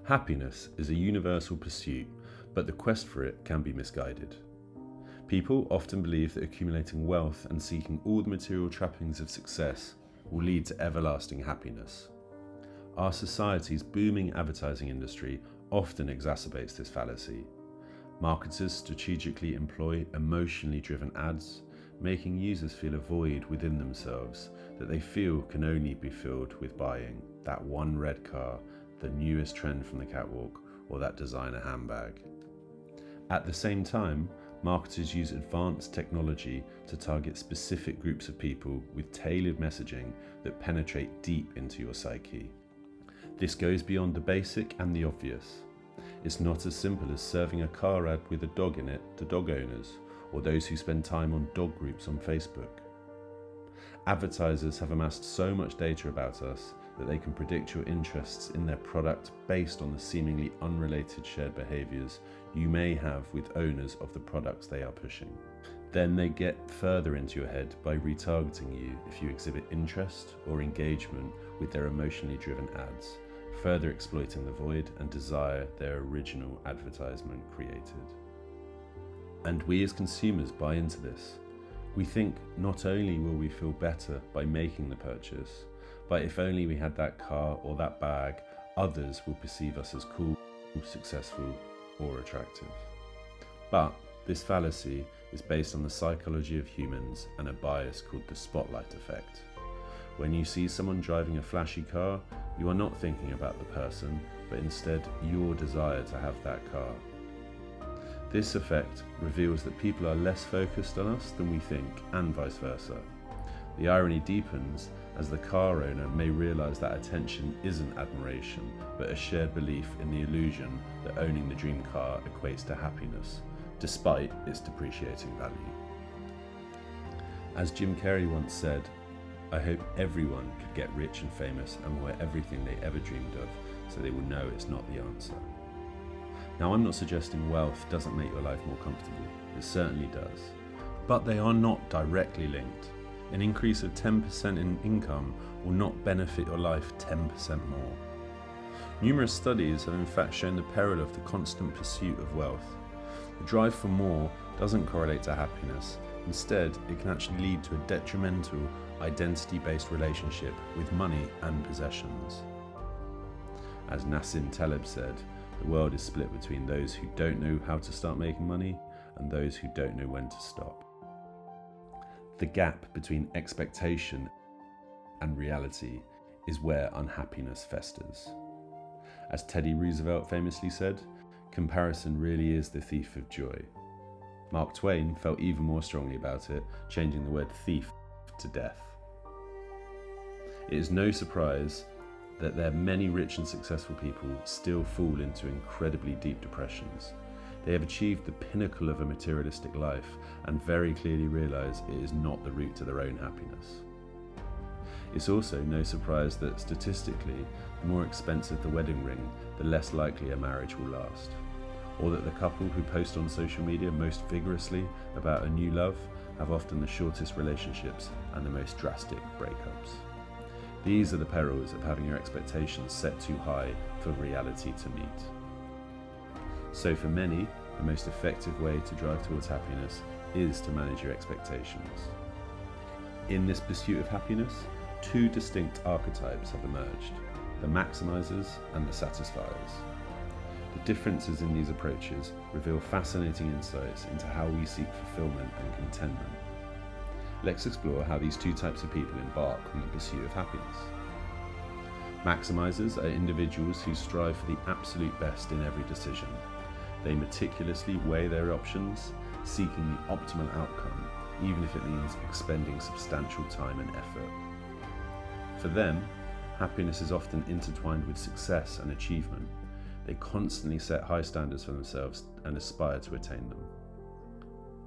Happiness is a universal pursuit, but the quest for it can be misguided. People often believe that accumulating wealth and seeking all the material trappings of success will lead to everlasting happiness. Our society's booming advertising industry often exacerbates this fallacy. Marketers strategically employ emotionally driven ads, making users feel a void within themselves that they feel can only be filled with buying that one red car, the newest trend from the catwalk, or that designer handbag. At the same time, marketers use advanced technology to target specific groups of people with tailored messaging that penetrate deep into your psyche. This goes beyond the basic and the obvious. It's not as simple as serving a car ad with a dog in it to dog owners or those who spend time on dog groups on Facebook. Advertisers have amassed so much data about us that they can predict your interests in their product based on the seemingly unrelated shared behaviours you may have with owners of the products they are pushing. Then they get further into your head by retargeting you if you exhibit interest or engagement with their emotionally driven ads, further exploiting the void and desire their original advertisement created. And we as consumers buy into this. We think not only will we feel better by making the purchase, but if only we had that car or that bag, others will perceive us as cool, successful, or attractive. But this fallacy is based on the psychology of humans and a bias called the spotlight effect. When you see someone driving a flashy car, you are not thinking about the person, but instead your desire to have that car. This effect reveals that people are less focused on us than we think, and vice versa. The irony deepens as the car owner may realise that attention isn't admiration, but a shared belief in the illusion that owning the dream car equates to happiness, despite its depreciating value. As Jim Carrey once said, "I hope everyone could get rich and famous and wear everything they ever dreamed of, so they will know it's not the answer." Now, I'm not suggesting wealth doesn't make your life more comfortable. It certainly does. But they are not directly linked. An increase of 10% in income will not benefit your life 10% more. Numerous studies have in fact shown the peril of the constant pursuit of wealth. The drive for more doesn't correlate to happiness. Instead, it can actually lead to a detrimental, identity-based relationship with money and possessions. As Nassim Taleb said, the world is split between those who don't know how to start making money and those who don't know when to stop. The gap between expectation and reality is where unhappiness festers. As Teddy Roosevelt famously said, comparison really is the thief of joy. Mark Twain felt even more strongly about it, changing the word thief to death. It is no surprise that there are many rich and successful people still fall into incredibly deep depressions. They have achieved the pinnacle of a materialistic life and very clearly realise it is not the route to their own happiness. It's also no surprise that statistically, the more expensive the wedding ring, the less likely a marriage will last. Or that the couple who post on social media most vigorously about a new love have often the shortest relationships and the most drastic breakups. These are the perils of having your expectations set too high for reality to meet. So for many, the most effective way to drive towards happiness is to manage your expectations. In this pursuit of happiness, two distinct archetypes have emerged: the maximizers and the satisfiers. The differences in these approaches reveal fascinating insights into how we seek fulfillment and contentment. Let's explore how these two types of people embark on the pursuit of happiness. Maximizers are individuals who strive for the absolute best in every decision. They meticulously weigh their options, seeking the optimal outcome, even if it means expending substantial time and effort. For them, happiness is often intertwined with success and achievement. They constantly set high standards for themselves and aspire to attain them.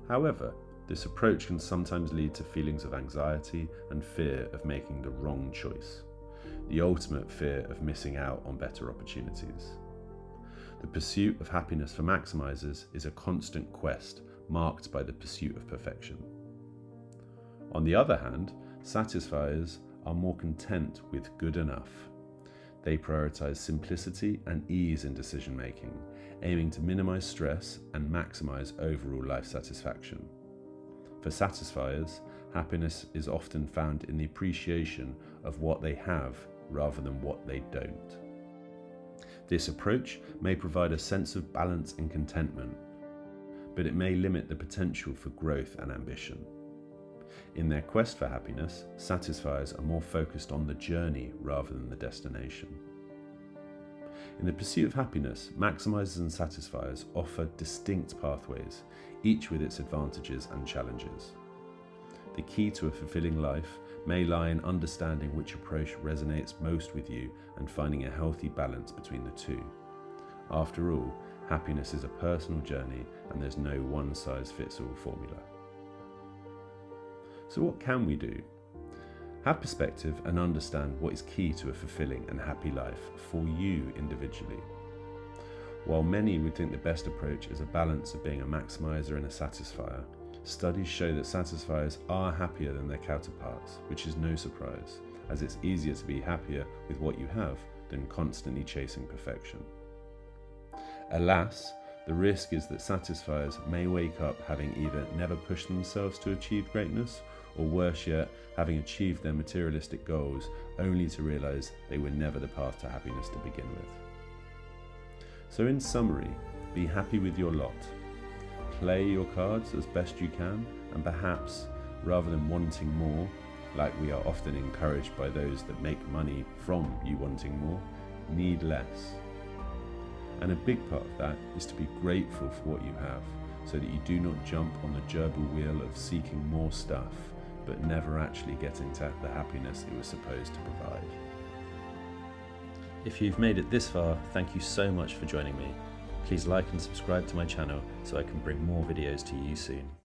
However, this approach can sometimes lead to feelings of anxiety and fear of making the wrong choice, the ultimate fear of missing out on better opportunities. The pursuit of happiness for maximizers is a constant quest marked by the pursuit of perfection. On the other hand, satisfiers are more content with good enough. They prioritize simplicity and ease in decision making, aiming to minimize stress and maximize overall life satisfaction. For satisfiers, happiness is often found in the appreciation of what they have rather than what they don't. This approach may provide a sense of balance and contentment, but it may limit the potential for growth and ambition. In their quest for happiness, satisfiers are more focused on the journey rather than the destination. In the pursuit of happiness, maximizers and satisfiers offer distinct pathways, each with its advantages and challenges. The key to a fulfilling life may lie in understanding which approach resonates most with you and finding a healthy balance between the two. After all, happiness is a personal journey and there's no one-size-fits-all formula. So what can we do? Have perspective and understand what is key to a fulfilling and happy life for you individually. While many would think the best approach is a balance of being a maximizer and a satisfier, studies show that satisfiers are happier than their counterparts, which is no surprise, as it's easier to be happier with what you have than constantly chasing perfection. Alas, the risk is that satisfiers may wake up having either never pushed themselves to achieve greatness, or worse yet, having achieved their materialistic goals only to realize they were never the path to happiness to begin with. So in summary, be happy with your lot. Play your cards as best you can, and perhaps, rather than wanting more, like we are often encouraged by those that make money from you wanting more, need less. And a big part of that is to be grateful for what you have, so that you do not jump on the gerbil wheel of seeking more stuff, but never actually getting to the happiness it was supposed to provide. If you've made it this far, thank you so much for joining me. Please like and subscribe to my channel so I can bring more videos to you soon.